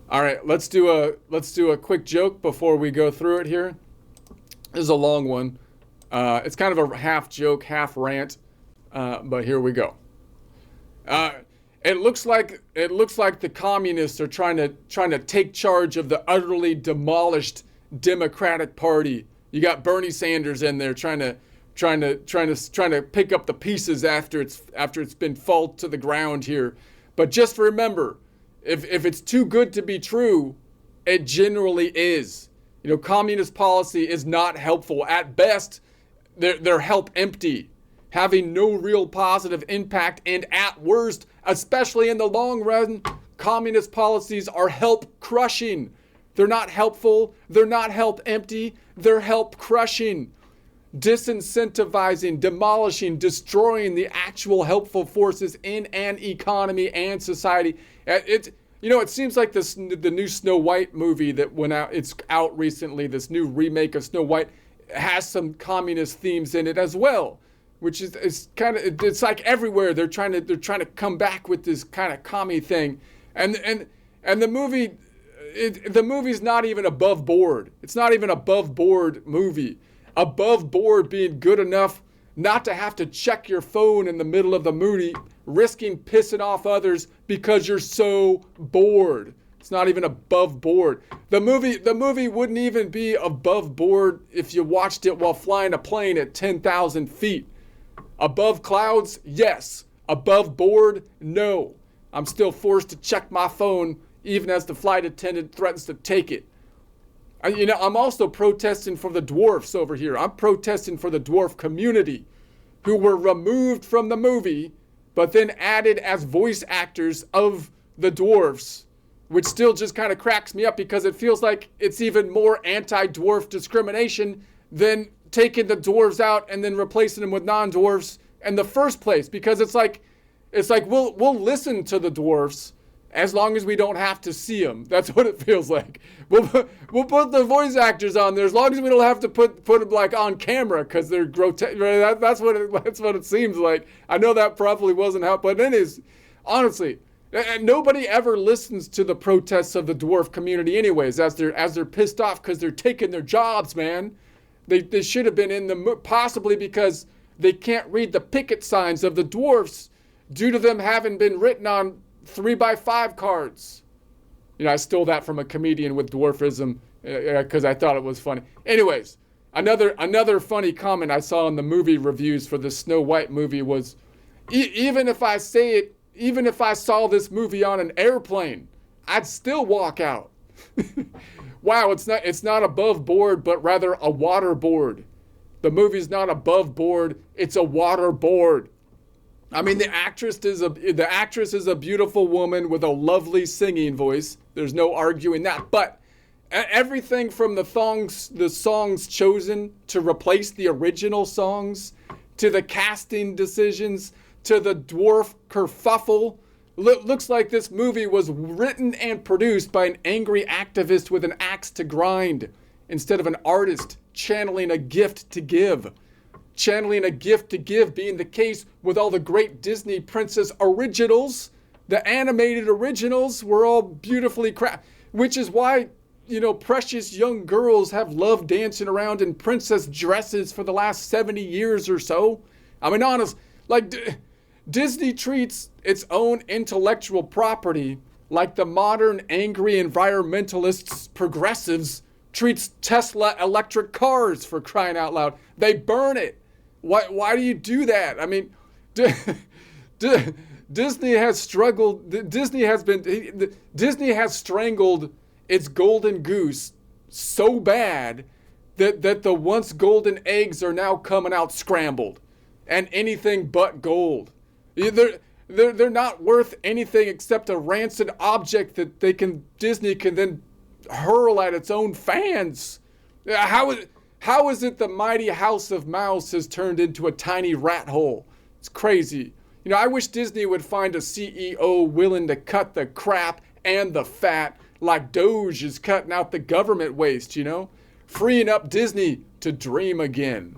All right, let's do a quick joke before we go through it here. This is a long one. It's kind of a half joke, half rant, but here we go. Uh, it looks like the communists are trying to take charge of the utterly demolished Democratic Party. You got Bernie Sanders in there trying to pick up the pieces after it's been fall to the ground here. But just remember, if it's too good to be true, it generally is. Communist policy is not helpful. At best, they're help empty, having no real positive impact, and at worst, especially in the long run, communist policies are help crushing. They're not helpful, they're not help empty, they're help crushing, disincentivizing, demolishing, destroying the actual helpful forces in an economy and society. It seems like the new Snow White movie that went out, it's out recently, this new remake of Snow White has some communist themes in it as well, which is it's like everywhere they're trying to come back with this kind of commie thing, and the movie's not even above board. It's not even above board movie. Above board being good enough not to have to check your phone in the middle of the movie, risking pissing off others because you're so bored. It's not even above board. The movie wouldn't even be above board if you watched it while flying a plane at 10,000 feet. Above clouds, yes. Above board, no. I'm still forced to check my phone even as the flight attendant threatens to take it. I'm also protesting for the dwarfs over here. I'm protesting for the dwarf community who were removed from the movie but then added as voice actors of the dwarfs, which still just kind of cracks me up because it feels like it's even more anti-dwarf discrimination than taking the dwarves out and then replacing them with non-dwarfs in the first place, because it's like we'll listen to the dwarfs as long as we don't have to see them. That's what it feels like. We'll put the voice actors on there as long as we don't have to put them like on camera because they're grotesque. That's what it seems like. I know that probably wasn't how, but it is. Honestly, and nobody ever listens to the protests of the dwarf community anyways, as they're pissed off because they're taking their jobs, man. They should have been in the, possibly because they can't read the picket signs of the dwarfs due to them having been written on 3x5 cards. I stole that from a comedian with dwarfism because I thought it was funny. Anyways, another funny comment I saw in the movie reviews for the Snow White movie was, even if I saw this movie on an airplane, I'd still walk out. Wow, it's not above board, but rather a waterboard. The movie's not above board, it's a waterboard. I mean, the actress is a beautiful woman with a lovely singing voice. There's no arguing that. But everything from the songs chosen to replace the original songs, to the casting decisions, to the dwarf kerfuffle, looks like this movie was written and produced by an angry activist with an axe to grind, instead of an artist channeling a gift to give. Channeling a gift to give being the case with all the great Disney princess originals. The animated originals were all beautifully crafted, which is why, precious young girls have loved dancing around in princess dresses for the last 70 years or so. I mean, honest, Disney treats its own intellectual property like the modern angry environmentalists, progressives, treats Tesla electric cars, for crying out loud. They burn it. Why do you do that? I mean, Disney has struggled. Disney has strangled its golden goose so bad that the once golden eggs are now coming out scrambled and anything but gold. They're not worth anything except a rancid object that Disney can then hurl at its own fans. How is it the mighty House of Mouse has turned into a tiny rat hole? It's crazy. I wish Disney would find a CEO willing to cut the crap and the fat like Doge is cutting out the government waste, freeing up Disney to dream again.